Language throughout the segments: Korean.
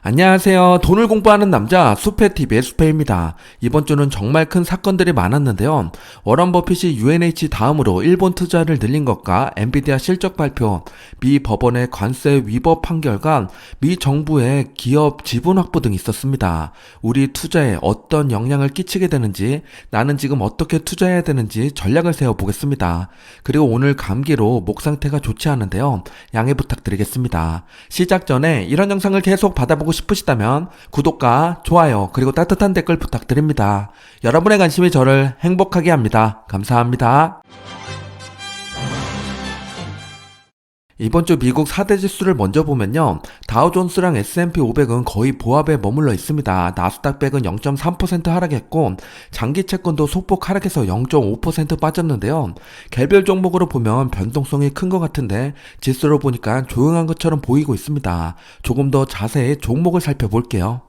안녕하세요. 돈을 공부하는 남자 수페TV의 수페입니다. 이번 주는 정말 큰 사건들이 많았는데요. 워런 버핏이 UNH 다음으로 일본 투자를 늘린 것과 엔비디아 실적 발표, 미 법원의 관세 위법 판결과 미 정부의 기업 지분 확보 등이 있었습니다. 우리 투자에 어떤 영향을 끼치게 되는지, 나는 지금 어떻게 투자해야 되는지 전략을 세워보겠습니다. 그리고 오늘 감기로 목 상태가 좋지 않은데요. 양해 부탁드리겠습니다. 시작 전에 이런 영상을 계속 받아보고 싶으시다면 구독과 좋아요 그리고 따뜻한 댓글 부탁드립니다. 여러분의 관심이 저를 행복하게 합니다. 감사합니다. 이번 주 미국 4대 지수를 먼저 보면요. 다우존스랑 S&P 500은 거의 보합에 머물러 있습니다. 나스닥 100은 0.3% 하락했고 장기 채권도 소폭 하락해서 0.5% 빠졌는데요. 개별 종목으로 보면 변동성이 큰 것 같은데 지수로 보니까 조용한 것처럼 보이고 있습니다. 조금 더 자세히 종목을 살펴볼게요.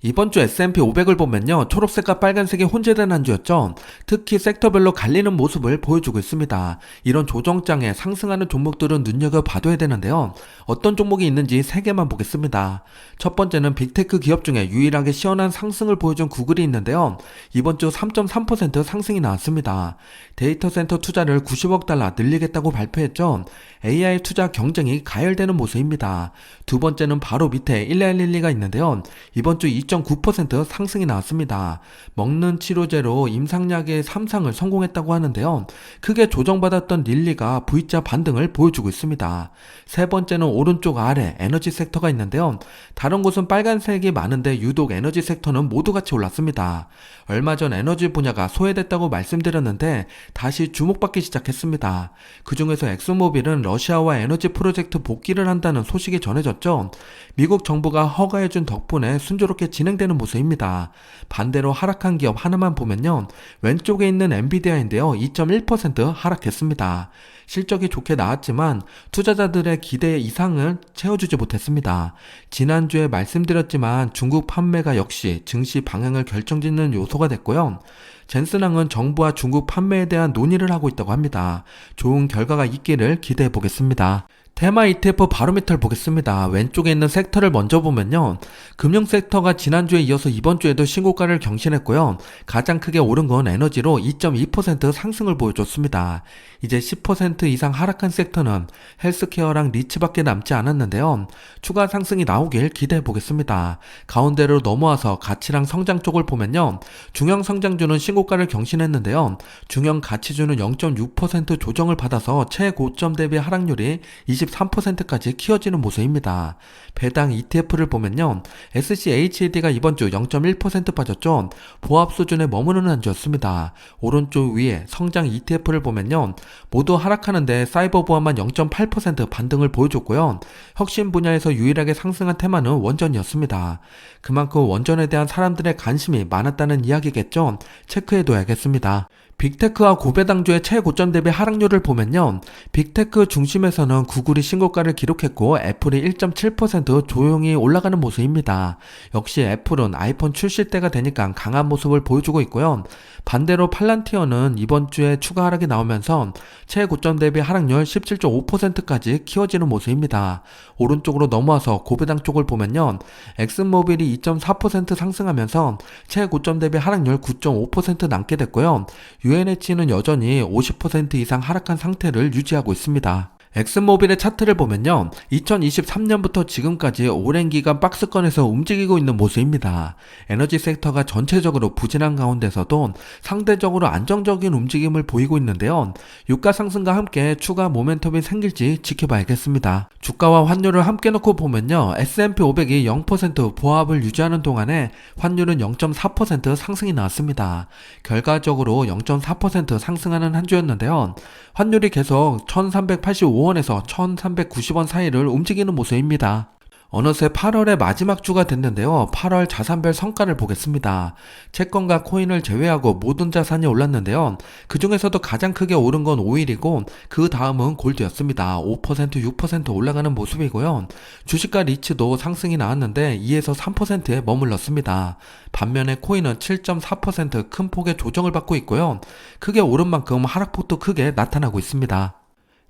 이번 주 S&P 500을 보면요. 초록색과 빨간색이 혼재된 한 주였죠. 특히 섹터별로 갈리는 모습을 보여주고 있습니다. 이런 조정장에 상승하는 종목들은 눈여겨봐둬야 되는데요. 어떤 종목이 있는지 3개만 보겠습니다. 첫 번째는 빅테크 기업 중에 유일하게 시원한 상승을 보여준 구글이 있는데요. 이번 주 3.3% 상승이 나왔습니다. 데이터 센터 투자를 90억 달러 늘리겠다고 발표했죠. AI 투자 경쟁이 가열되는 모습입니다. 두 번째는 바로 밑에 1112가 있는데요. 이번 주 2.9% 상승이 나왔습니다. 먹는 치료제로 임상약의 3상을 성공했다고 하는데요. 크게 조정받았던 릴리가 V자 반등을 보여주고 있습니다. 세 번째는 오른쪽 아래 에너지 섹터가 있는데요. 다른 곳은 빨간색이 많은데 유독 에너지 섹터는 모두 같이 올랐습니다. 얼마 전 에너지 분야가 소외됐다고 말씀드렸는데 다시 주목받기 시작했습니다. 그 중에서 엑소모빌은 러시아와 에너지 프로젝트 복귀를 한다는 소식이 전해졌죠. 미국 정부가 허가해준 덕분에 순조롭게 진행되는 모습입니다. 반대로 하락한 기업 하나만 보면요. 왼쪽에 있는 엔비디아인데요. 2.1% 하락했습니다. 실적이 좋게 나왔지만 투자자들의 기대 이상을 채워주지 못했습니다. 지난주에 말씀드렸지만 중국 판매가 역시 증시 방향을 결정짓는 요소가 됐고요. 젠슨항은 정부와 중국 판매에 대한 논의를 하고 있다고 합니다. 좋은 결과가 있기를 기대해 보겠습니다. 테마 ETF 바로미터를 보겠습니다. 왼쪽에 있는 섹터를 먼저 보면요. 금융 섹터가 지난주에 이어서 이번 주에도 신고가를 경신했고요. 가장 크게 오른 건 에너지로 2.2% 상승을 보여줬습니다. 이제 10% 이상 하락한 섹터는 헬스케어랑 리츠밖에 남지 않았는데요. 추가 상승이 나오길 기대해 보겠습니다. 가운데로 넘어와서 가치랑 성장 쪽을 보면요. 중형 성장주는 신고가를 경신했는데요. 중형 가치주는 0.6% 조정을 받아서 최고점 대비 하락률이 23%까지 키워지는 모습입니다. 배당 ETF를 보면요. SCHED가 이번 주 0.1% 빠졌죠. 보합 수준에 머무르는 한 주였습니다. 오른쪽 위에 성장 ETF를 보면요. 모두 하락하는데 사이버 보합만 0.8% 반등을 보여줬고요. 혁신 분야에서 유일하게 상승한 테마는 원전이었습니다. 그만큼 원전에 대한 사람들의 관심이 많았다는 이야기겠죠. 체크해둬야겠습니다. 빅테크와 고배당주의 최고점 대비 하락률을 보면요. 빅테크 중심에서는 구글이 신고가를 기록했고 애플이 1.7% 조용히 올라가는 모습입니다. 역시 애플은 아이폰 출시 때가 되니까 강한 모습을 보여주고 있고요. 반대로 팔란티어는 이번 주에 추가 하락이 나오면서 최고점 대비 하락률 17.5%까지 키워지는 모습입니다. 오른쪽으로 넘어와서 고배당 쪽을 보면요. 엑슨모빌이 2.4% 상승하면서 최고점 대비 하락률 9.5% 남게 됐고요. UNH는 여전히 50% 이상 하락한 상태를 유지하고 있습니다. 엑슨모빌의 차트를 보면요. 2023년부터 지금까지 오랜 기간 박스권에서 움직이고 있는 모습입니다. 에너지 섹터가 전체적으로 부진한 가운데서도 상대적으로 안정적인 움직임을 보이고 있는데요. 유가 상승과 함께 추가 모멘텀이 생길지 지켜봐야겠습니다. 주가와 환율을 함께 놓고 보면요. S&P 500이 0% 보합을 유지하는 동안에 환율은 0.4% 상승이 나왔습니다. 결과적으로 0.4% 상승하는 한 주였는데요. 환율이 계속 1385원에서 1390원 사이를 움직이는 모습입니다. 어느새 8월의 마지막 주가 됐는데요. 8월 자산별 성과를 보겠습니다. 채권과 코인을 제외하고 모든 자산이 올랐는데요. 그 중에서도 가장 크게 오른 건 오일이고 그 다음은 골드였습니다. 5% 6% 올라가는 모습이고요. 주식과 리츠도 상승이 나왔는데 2에서 3%에 머물렀습니다. 반면에 코인은 7.4% 큰 폭의 조정을 받고 있고요. 크게 오른 만큼 하락폭도 크게 나타나고 있습니다.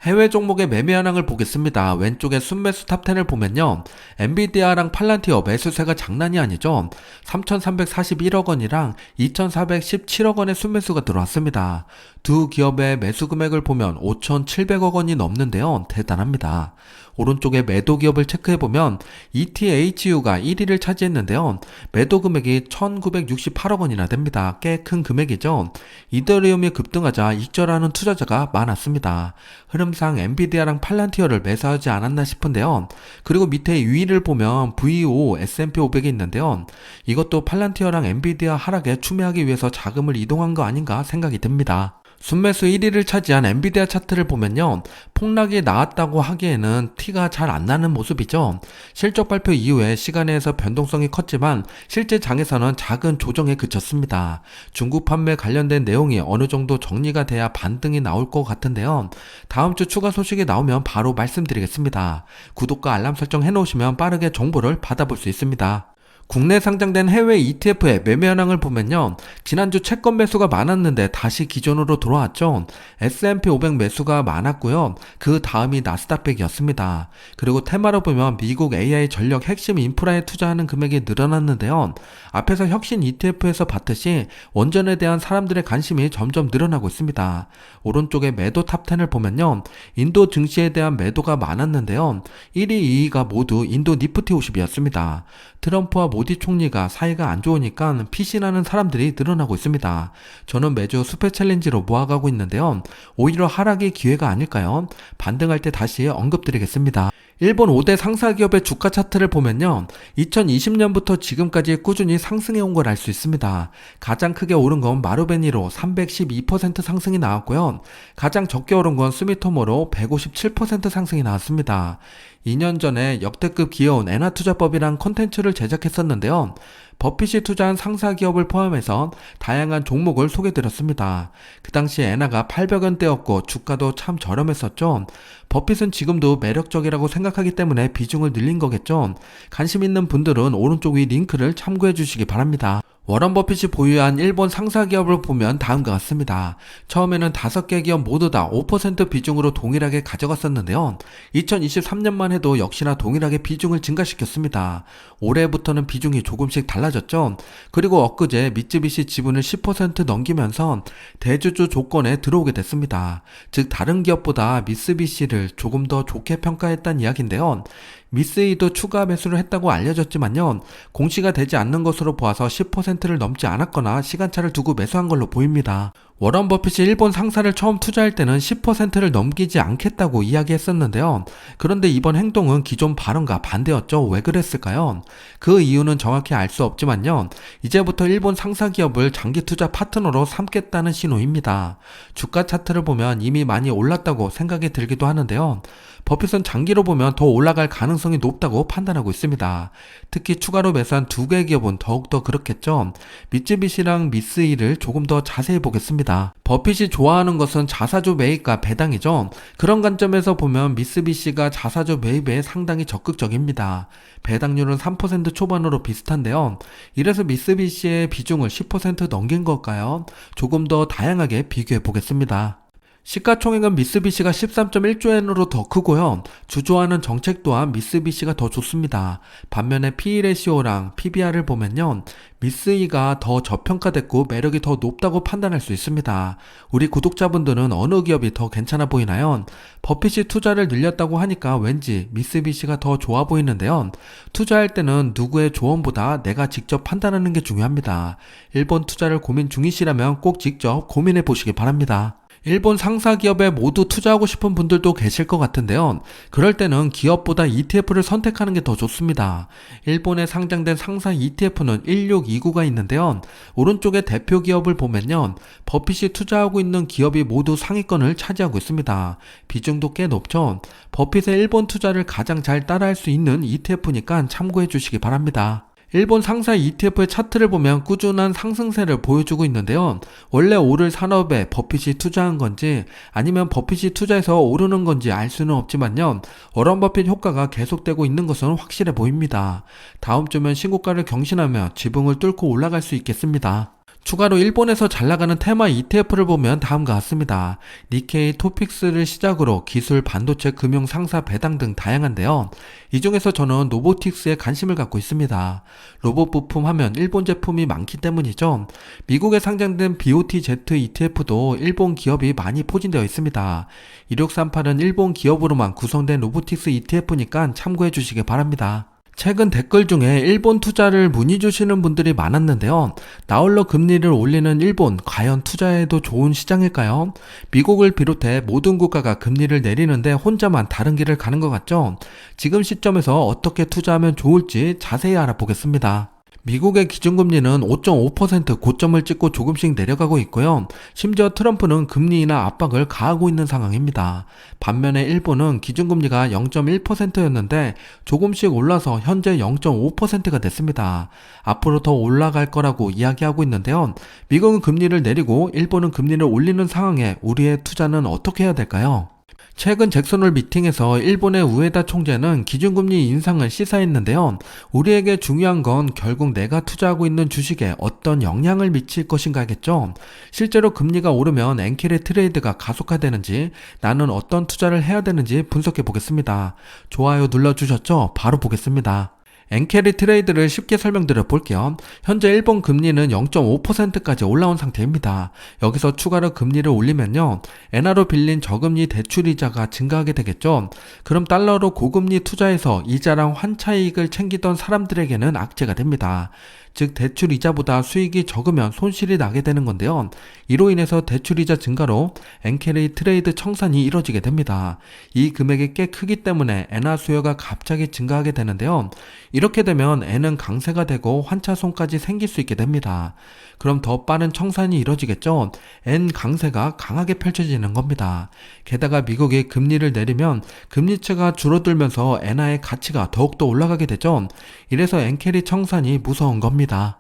해외 종목의 매매 현황을 보겠습니다. 왼쪽에 순매수 탑10을 보면요. 엔비디아랑 팔란티어 매수세가 장난이 아니죠. 3,341억 원이랑 2,417억 원의 순매수가 들어왔습니다. 두 기업의 매수 금액을 보면 5,700억 원이 넘는데요. 대단합니다. 오른쪽에 매도 기업을 체크해보면 ETHU가 1위를 차지했는데요. 매도 금액이 1,968억 원이나 됩니다. 꽤 큰 금액이죠. 이더리움이 급등하자 익절하는 투자자가 많았습니다. 흐름상 엔비디아랑 팔란티어를 매수하지 않았나 싶은데요. 그리고 밑에 위를 보면 VO S&P 500이 있는데요. 이것도 팔란티어랑 엔비디아 하락에 추매하기 위해서 자금을 이동한 거 아닌가 생각이 듭니다. 순매수 1위를 차지한 엔비디아 차트를 보면요. 폭락이 나왔다고 하기에는 티가 잘 안 나는 모습이죠. 실적 발표 이후에 시간에서 변동성이 컸지만 실제 장에서는 작은 조정에 그쳤습니다. 중국 판매 관련된 내용이 어느 정도 정리가 돼야 반등이 나올 것 같은데요. 다음 주 추가 소식이 나오면 바로 말씀드리겠습니다. 구독과 알람 설정 해놓으시면 빠르게 정보를 받아볼 수 있습니다. 국내 상장된 해외 ETF의 매매 현황을 보면요. 지난주 채권 매수가 많았는데 다시 기존으로 돌아왔죠. S&P 500 매수가 많았고요. 그 다음이 나스닥100이었습니다. 그리고 테마로 보면 미국 AI 전력 핵심 인프라에 투자하는 금액이 늘어났는데요. 앞에서 혁신 ETF에서 봤듯이 원전에 대한 사람들의 관심이 점점 늘어나고 있습니다. 오른쪽에 매도 탑10을 보면요. 인도 증시에 대한 매도가 많았는데요. 1위, 2위가 모두 인도 니프티 50이었습니다. 트럼프와 모디 총리가 사이가 안 좋으니까 피신하는 사람들이 늘어나고 있습니다. 저는 매주 수페 챌린지로 모아가고 있는데요. 오히려 하락의 기회가 아닐까요? 반등할 때 다시 언급드리겠습니다. 일본 5대 상사기업의 주가 차트를 보면요. 2020년부터 지금까지 꾸준히 상승해온 걸 알 수 있습니다. 가장 크게 오른 건 마루베니로 312% 상승이 나왔고요. 가장 적게 오른 건 스미토모로 157% 상승이 나왔습니다. 2년 전에 역대급 귀여운 엔화투자법이란 콘텐츠를 제작했었는데요. 버핏이 투자한 상사기업을 포함해서 다양한 종목을 소개드렸습니다. 그 당시 엔화가 800원대였고 주가도 참 저렴했었죠. 버핏은 지금도 매력적이라고 생각하기 때문에 비중을 늘린 거겠죠. 관심 있는 분들은 오른쪽 위 링크를 참고해 주시기 바랍니다. 워런 버핏이 보유한 일본 상사기업을 보면 다음과 같습니다. 처음에는 5개 기업 모두 다 5% 비중으로 동일하게 가져갔었는데요. 2023년만 해도 역시나 동일하게 비중을 증가시켰습니다. 올해부터는 비중이 조금씩 달라졌죠. 그리고 엊그제 미쯔비시 지분을 10% 넘기면서 대주주 조건에 들어오게 됐습니다. 즉 다른 기업보다 미쓰비시를 조금 더 좋게 평가했다는 이야기인데요. 미쓰이도 추가 매수를 했다고 알려졌지만요. 공시가 되지 않는 것으로 보아서 10%를 넘지 않았거나 시간차를 두고 매수한 걸로 보입니다. 워런 버핏이 일본 상사를 처음 투자할 때는 10%를 넘기지 않겠다고 이야기했었는데요. 그런데 이번 행동은 기존 발언과 반대였죠. 왜 그랬을까요? 그 이유는 정확히 알 수 없지만요. 이제부터 일본 상사 기업을 장기 투자 파트너로 삼겠다는 신호입니다. 주가 차트를 보면 이미 많이 올랐다고 생각이 들기도 하는데요. 버핏은 장기로 보면 더 올라갈 가능성이 높다고 판단하고 있습니다. 특히 추가로 매수한 2개 기업은 더욱더 그렇겠죠. 미쯔비시랑 미쓰이를 조금 더 자세히 보겠습니다. 버핏이 좋아하는 것은 자사주 매입과 배당이죠. 그런 관점에서 보면 미쓰비시가 자사주 매입에 상당히 적극적입니다. 배당률은 3% 초반으로 비슷한데요. 이래서 미쓰비시의 비중을 10% 넘긴 걸까요? 조금 더 다양하게 비교해 보겠습니다. 시가총액은 미쓰비시가 13.1조엔으로 더 크고요. 주조하는 정책 또한 미쓰비시가 더 좋습니다. 반면에 PE-레시오랑 PBR을 보면요. 미쓰이가 더 저평가됐고 매력이 더 높다고 판단할 수 있습니다. 우리 구독자분들은 어느 기업이 더 괜찮아 보이나요? 버핏이 투자를 늘렸다고 하니까 왠지 미쓰비시가 더 좋아 보이는데요. 투자할 때는 누구의 조언보다 내가 직접 판단하는 게 중요합니다. 일본 투자를 고민 중이시라면 꼭 직접 고민해 보시기 바랍니다. 일본 상사 기업에 모두 투자하고 싶은 분들도 계실 것 같은데요. 그럴 때는 기업보다 ETF를 선택하는 게 더 좋습니다. 일본에 상장된 상사 ETF는 1629가 있는데요. 오른쪽에 대표 기업을 보면요. 버핏이 투자하고 있는 기업이 모두 상위권을 차지하고 있습니다. 비중도 꽤 높죠. 버핏의 일본 투자를 가장 잘 따라할 수 있는 ETF니까 참고해 주시기 바랍니다. 일본 상사 ETF의 차트를 보면 꾸준한 상승세를 보여주고 있는데요. 원래 오를 산업에 버핏이 투자한 건지 아니면 버핏이 투자해서 오르는 건지 알 수는 없지만요. 워런 버핏 효과가 계속되고 있는 것은 확실해 보입니다. 다음 주면 신고가를 경신하며 지붕을 뚫고 올라갈 수 있겠습니다. 추가로 일본에서 잘 나가는 테마 ETF를 보면 다음과 같습니다. 니케이 토픽스를 시작으로 기술, 반도체, 금융, 상사, 배당 등 다양한데요. 이 중에서 저는 로보틱스에 관심을 갖고 있습니다. 로봇 부품 하면 일본 제품이 많기 때문이죠. 미국에 상장된 BOTZ ETF도 일본 기업이 많이 포진되어 있습니다. 2638은 일본 기업으로만 구성된 로보틱스 ETF니까 참고해 주시기 바랍니다. 최근 댓글 중에 일본 투자를 문의 주시는 분들이 많았는데요. 나홀로 금리를 올리는 일본, 과연 투자해도 좋은 시장일까요? 미국을 비롯해 모든 국가가 금리를 내리는데 혼자만 다른 길을 가는 것 같죠? 지금 시점에서 어떻게 투자하면 좋을지 자세히 알아보겠습니다. 미국의 기준금리는 5.5% 고점을 찍고 조금씩 내려가고 있고요. 심지어 트럼프는 금리 인하 압박을 가하고 있는 상황입니다. 반면에 일본은 기준금리가 0.1%였는데 조금씩 올라서 현재 0.5%가 됐습니다. 앞으로 더 올라갈 거라고 이야기하고 있는데요. 미국은 금리를 내리고 일본은 금리를 올리는 상황에 우리의 투자는 어떻게 해야 될까요? 최근 잭슨홀 미팅에서 일본의 우에다 총재는 기준금리 인상을 시사했는데요. 우리에게 중요한 건 결국 내가 투자하고 있는 주식에 어떤 영향을 미칠 것인가겠죠. 실제로 금리가 오르면 엔캐리 트레이드가 가속화되는지, 나는 어떤 투자를 해야 되는지 분석해 보겠습니다. 좋아요 눌러주셨죠? 바로 보겠습니다. 엔캐리 트레이드를 쉽게 설명드려 볼게요. 현재 일본 금리는 0.5%까지 올라온 상태입니다. 여기서 추가로 금리를 올리면요, 엔화로 빌린 저금리 대출이자가 증가하게 되겠죠. 그럼 달러로 고금리 투자해서 이자랑 환차이익을 챙기던 사람들에게는 악재가 됩니다. 즉 대출이자보다 수익이 적으면 손실이 나게 되는 건데요. 이로 인해서 대출이자 증가로 엔캐리 트레이드 청산이 이뤄지게 됩니다. 이 금액이 꽤 크기 때문에 엔화 수요가 갑자기 증가하게 되는데요. 이렇게 되면 엔은 강세가 되고 환차손까지 생길 수 있게 됩니다. 그럼 더 빠른 청산이 이뤄지겠죠. 엔 강세가 강하게 펼쳐지는 겁니다. 게다가 미국이 금리를 내리면 금리차가 줄어들면서 엔화의 가치가 더욱더 올라가게 되죠. 이래서 엔캐리 청산이 무서운 겁니다.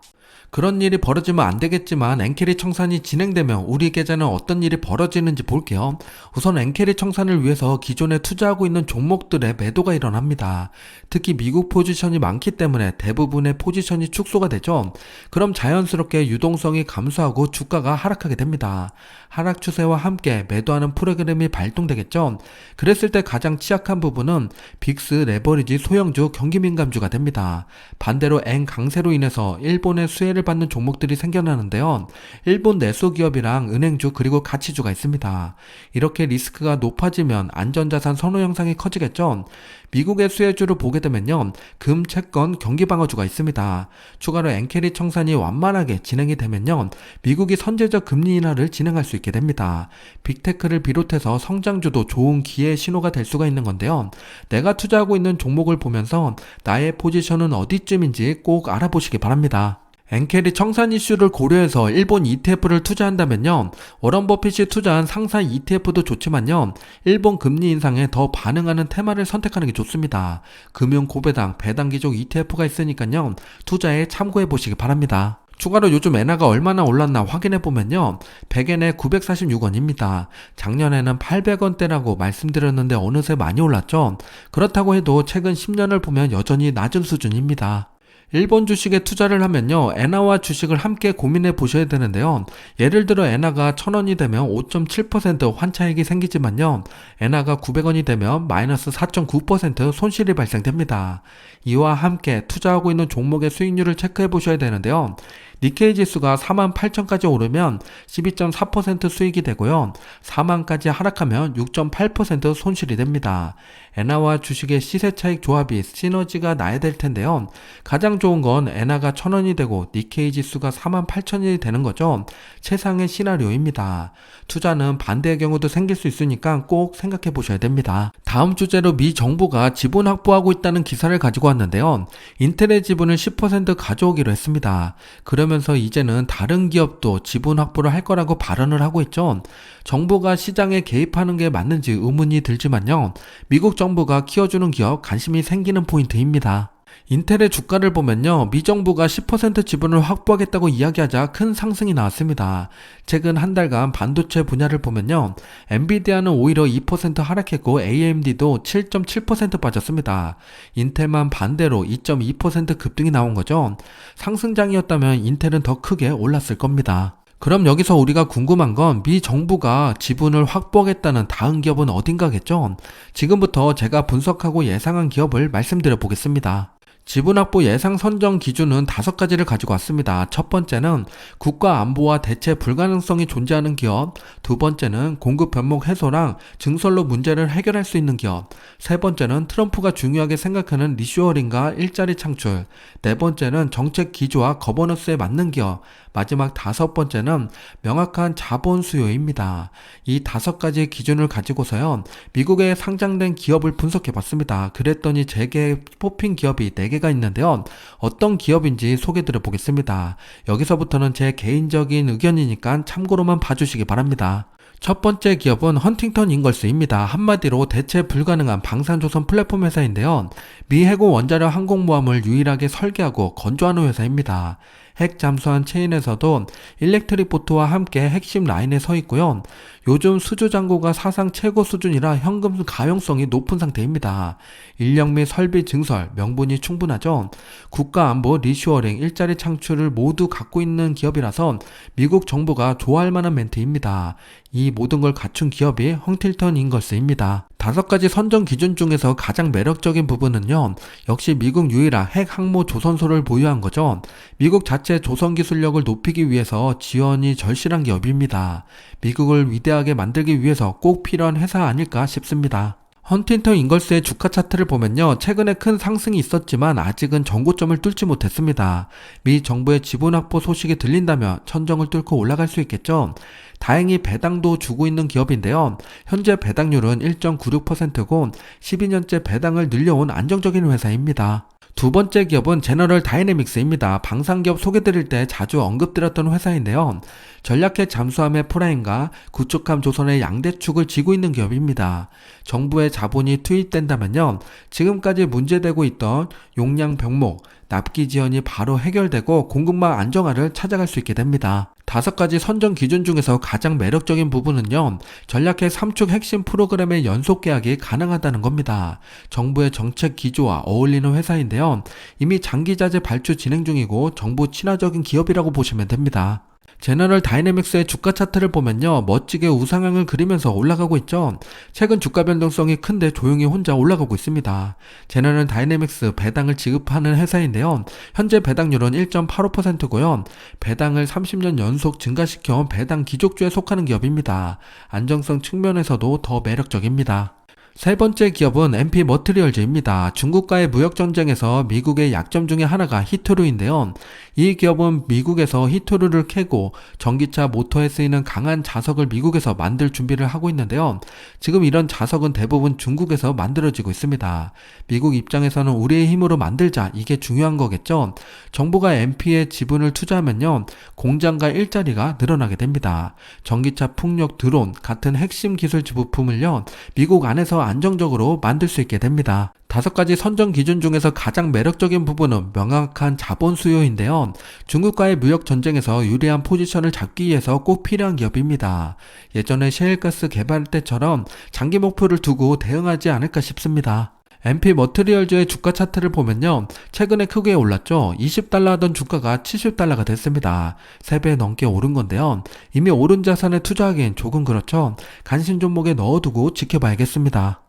그런 일이 벌어지면 안 되겠지만 엔캐리 청산이 진행되면 우리 계좌는 어떤 일이 벌어지는지 볼게요. 우선 엔캐리 청산을 위해서 기존에 투자하고 있는 종목들의 매도가 일어납니다. 특히 미국 포지션이 많기 때문에 대부분의 포지션이 축소가 되죠. 그럼 자연스럽게 유동성이 감소하고 주가가 하락하게 됩니다. 하락 추세와 함께 매도하는 프로그램이 발동되겠죠. 그랬을 때 가장 취약한 부분은 빅스, 레버리지, 소형주, 경기민감주가 됩니다. 반대로 엔 강세로 인해서 일본의 수혜를 받는 종목들이 생겨나는데요. 일본 내수기업이랑 은행주 그리고 가치주가 있습니다. 이렇게 리스크가 높아지면 안전자산 선호 형상이 커지겠죠. 미국의 수혜주를 보게 되면요, 금, 채권, 경기방어주가 있습니다. 추가로 엔캐리 청산이 완만하게 진행이 되면요, 미국이 선제적 금리 인하를 진행할 수 있게 됩니다. 빅테크를 비롯해서 성장주도 좋은 기회의 신호가 될 수가 있는 건데요. 내가 투자하고 있는 종목을 보면서 나의 포지션은 어디쯤인지 꼭 알아보시기 바랍니다. 엔캐리 청산 이슈를 고려해서 일본 ETF를 투자한다면요, 워런 버핏이 투자한 상사 ETF도 좋지만요, 일본 금리 인상에 더 반응하는 테마를 선택하는 게 좋습니다. 금융 고배당, 배당 기종 ETF가 있으니까요, 투자에 참고해 보시기 바랍니다. 추가로 요즘 엔화가 얼마나 올랐나 확인해보면요, 100엔에 946원입니다. 작년에는 800원대라고 말씀드렸는데 어느새 많이 올랐죠. 그렇다고 해도 최근 10년을 보면 여전히 낮은 수준입니다. 일본 주식에 투자를 하면요, 엔화와 주식을 함께 고민해 보셔야 되는데요. 예를 들어 엔화가 1000원이 되면 5.7% 환차익이 생기지만요, 엔화가 900원이 되면 마이너스 4.9% 손실이 발생됩니다. 이와 함께 투자하고 있는 종목의 수익률을 체크해 보셔야 되는데요. 니케이 지수가 48,000까지 오르면 12.4% 수익이 되고요. 4만까지 하락하면 6.8% 손실이 됩니다. 엔화와 주식의 시세차익 조합이 시너지가 나야 될 텐데요. 가장 좋은 건 엔화가 1000원이 되고 니케이 지수가 48,000이 되는 거죠. 최상의 시나리오입니다. 투자는 반대의 경우도 생길 수 있으니까 꼭 생각해 보셔야 됩니다. 다음 주제로 미 정부가 지분 확보하고 있다는 기사를 가지고 왔는데요. 인텔의 지분을 10% 가져오기로 했습니다. 그러면서 이제는 다른 기업도 지분 확보를 할 거라고 발언을 하고 있죠. 정부가 시장에 개입하는 게 맞는지 의문이 들지만요. 미국 정부가 키워주는 기업 관심이 생기는 포인트입니다. 인텔의 주가를 보면요, 미 정부가 10% 지분을 확보하겠다고 이야기하자 큰 상승이 나왔습니다. 최근 한 달간 반도체 분야를 보면요, 엔비디아는 오히려 2% 하락했고 AMD도 7.7% 빠졌습니다. 인텔만 반대로 2.2% 급등이 나온 거죠. 상승장이었다면 인텔은 더 크게 올랐을 겁니다. 그럼 여기서 우리가 궁금한 건 미 정부가 지분을 확보하겠다는 다음 기업은 어딘가겠죠? 지금부터 제가 분석하고 예상한 기업을 말씀드려 보겠습니다. 지분 확보 예상 선정 기준은 5가지를 가지고 왔습니다. 첫 번째는 국가 안보와 대체 불가능성이 존재하는 기업, 두 번째는 공급 변목 해소랑 증설로 문제를 해결할 수 있는 기업, 세 번째는 트럼프가 중요하게 생각하는 리쇼어링과 일자리 창출, 네 번째는 정책 기조와 거버넌스에 맞는 기업, 마지막 5번째는 명확한 자본 수요입니다. 이 5가지 기준을 가지고서요, 미국에 상장된 기업을 분석해봤습니다. 그랬더니 제게 뽑힌 기업이 4개가 있는데요. 어떤 기업인지 소개드려 보겠습니다. 여기서부터는 제 개인적인 의견이니까 참고로만 봐주시기 바랍니다. 첫 번째 기업은 헌팅턴 인걸스입니다. 한마디로 대체 불가능한 방산조선 플랫폼 회사인데요. 미 해군 원자력 항공모함을 유일하게 설계하고 건조하는 회사입니다. 핵 잠수함 체인에서도 일렉트릭 보트와 함께 핵심 라인에 서 있고요. 요즘 수주 잔고가 사상 최고 수준이라 현금 가용성이 높은 상태입니다. 인력 및 설비 증설, 명분이 충분하죠. 국가 안보, 리쇼어링, 일자리 창출을 모두 갖고 있는 기업이라서 미국 정부가 좋아할 만한 멘트입니다. 이 모든 걸 갖춘 기업이 헌팅턴 인걸스입니다. 5가지 선정 기준 중에서 가장 매력적인 부분은요, 역시 미국 유일한 핵 항모 조선소를 보유한 거죠. 미국 자체 조선 기술력을 높이기 위해서 지원이 절실한 기업입니다. 미국을 위대하게 만들기 위해서 꼭 필요한 회사 아닐까 싶습니다. 헌팅턴 인걸스의 주가 차트를 보면요, 최근에 큰 상승이 있었지만 아직은 전고점을 뚫지 못했습니다. 미 정부의 지분 확보 소식이 들린다면 천정을 뚫고 올라갈 수 있겠죠. 다행히 배당도 주고 있는 기업인데요. 현재 배당률은 1.96%고 12년째 배당을 늘려온 안정적인 회사입니다. 두 번째 기업은 제너럴 다이내믹스입니다. 방산기업 소개드릴 때 자주 언급드렸던 회사인데요. 전략핵 잠수함의 프라임과 구축함 조선의 양대축을 쥐고 있는 기업입니다. 정부의 자본이 투입된다면요, 지금까지 문제되고 있던 용량 병목, 납기 지연이 바로 해결되고 공급망 안정화를 찾아갈 수 있게 됩니다. 5가지 선정 기준 중에서 가장 매력적인 부분은요, 전략핵 3축 핵심 프로그램의 연속 계약이 가능하다는 겁니다. 정부의 정책 기조와 어울리는 회사인데요. 이미 장기자재 발주 진행 중이고 정부 친화적인 기업이라고 보시면 됩니다. 제너럴 다이내믹스의 주가 차트를 보면요, 멋지게 우상향을 그리면서 올라가고 있죠. 최근 주가 변동성이 큰데 조용히 혼자 올라가고 있습니다. 제너럴 다이내믹스 배당을 지급하는 회사인데요. 현재 배당률은 1.85%고요. 배당을 30년 연속 증가시켜 배당 기족주에 속하는 기업입니다. 안정성 측면에서도 더 매력적입니다. 세 번째 기업은 MP 머티리얼즈입니다. 중국과의 무역전쟁에서 미국의 약점 중에 하나가 히토류인데요. 이 기업은 미국에서 히토류를 캐고 전기차 모터에 쓰이는 강한 자석을 미국에서 만들 준비를 하고 있는데요. 지금 이런 자석은 대부분 중국에서 만들어지고 있습니다. 미국 입장에서는 우리의 힘으로 만들자, 이게 중요한 거겠죠. 정부가 MP에 지분을 투자하면요, 공장과 일자리가 늘어나게 됩니다. 전기차 풍력 드론 같은 핵심 기술 부품을요, 미국 안에서 안정적으로 만들 수 있게 됩니다. 5가지 선정 기준 중에서 가장 매력적인 부분은 명확한 자본 수요인데요. 중국과의 무역 전쟁에서 유리한 포지션을 잡기 위해서 꼭 필요한 기업입니다. 예전에 셰일가스 개발 때처럼 장기 목표를 두고 대응하지 않을까 싶습니다. MP 머티리얼즈의 주가 차트를 보면요, 최근에 크게 올랐죠. 20달러 하던 주가가 70달러가 됐습니다. 3배 넘게 오른 건데요. 이미 오른 자산에 투자하기엔 조금 그렇죠. 관심 종목에 넣어두고 지켜봐야겠습니다.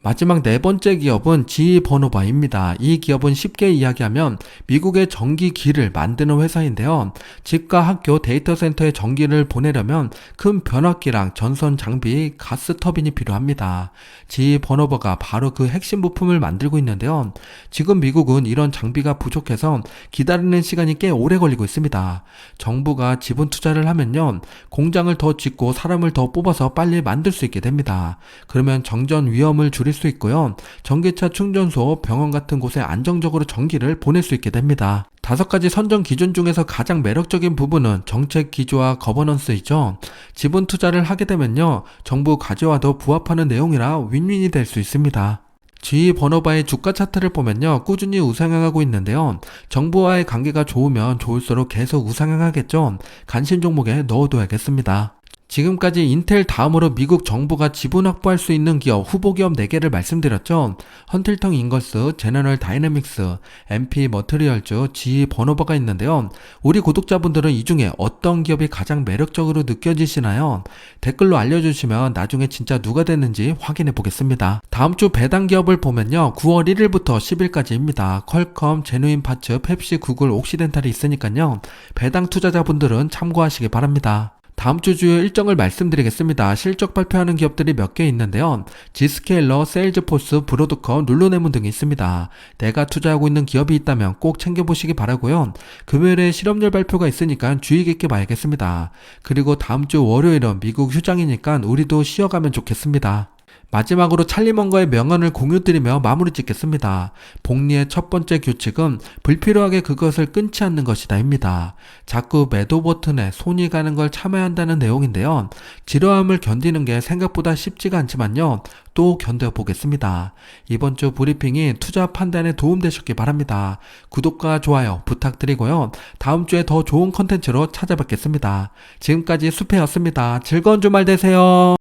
마지막 4번째 기업은 GE 버노바입니다. 이 기업은 쉽게 이야기하면 미국의 전기기를 만드는 회사인데요. 집과 학교, 데이터 센터에 전기를 보내려면 큰 변압기랑 전선 장비, 가스 터빈이 필요합니다. GE 버노바가 바로 그 핵심 부품을 만들고 있는데요. 지금 미국은 이런 장비가 부족해서 기다리는 시간이 꽤 오래 걸리고 있습니다. 정부가 지분 투자를 하면요, 공장을 더 짓고 사람을 더 뽑아서 빨리 만들 수 있게 됩니다. 그러면 정전 위험을 줄일 수 있고요. 전기차 충전소, 병원 같은 곳에 안정적으로 전기를 보낼 수 있게 됩니다. 5가지 선정 기준 중에서 가장 매력적인 부분은 정책 기조와 거버넌스이죠. 지분 투자를 하게 되면요, 정부 과제와도 부합하는 내용이라 윈윈이 될 수 있습니다. GE 버너바의 주가 차트를 보면요, 꾸준히 우상향하고 있는데요. 정부와의 관계가 좋으면 좋을수록 계속 우상향하겠죠. 관심 종목에 넣어둬야겠습니다. 지금까지 인텔 다음으로 미국 정부가 지분 확보할 수 있는 기업 후보 기업 4개를 말씀드렸죠. 헌틸턴 인걸스, 제너럴 다이내믹스, MP 머트리얼즈, GE 버너버가 있는데요. 우리 구독자분들은 이 중에 어떤 기업이 가장 매력적으로 느껴지시나요? 댓글로 알려주시면 나중에 진짜 누가 됐는지 확인해 보겠습니다. 다음 주 배당 기업을 보면요, 9월 1일부터 10일까지입니다. 퀄컴, 제누인 파츠, 펩시, 구글, 옥시덴탈이 있으니까요. 배당 투자자분들은 참고하시기 바랍니다. 다음 주 주요 일정을 말씀드리겠습니다. 실적 발표하는 기업들이 몇 개 있는데요. 지스케일러, 세일즈포스, 브로드컴, 룰루네몬 등이 있습니다. 내가 투자하고 있는 기업이 있다면 꼭 챙겨보시기 바라고요. 금요일에 실업률 발표가 있으니까 주의 깊게 봐야겠습니다. 그리고 다음 주 월요일은 미국 휴장이니까 우리도 쉬어가면 좋겠습니다. 마지막으로 찰리먼거의 명언을 공유드리며 마무리 짓겠습니다. 복리의 첫 번째 규칙은 불필요하게 그것을 끊지 않는 것이다 입니다. 자꾸 매도 버튼에 손이 가는 걸 참아야 한다는 내용인데요. 지루함을 견디는 게 생각보다 쉽지가 않지만요. 또 견뎌보겠습니다. 이번 주 브리핑이 투자 판단에 도움되셨기 바랍니다. 구독과 좋아요 부탁드리고요. 다음 주에 더 좋은 컨텐츠로 찾아뵙겠습니다. 지금까지 수페였습니다. 즐거운 주말 되세요.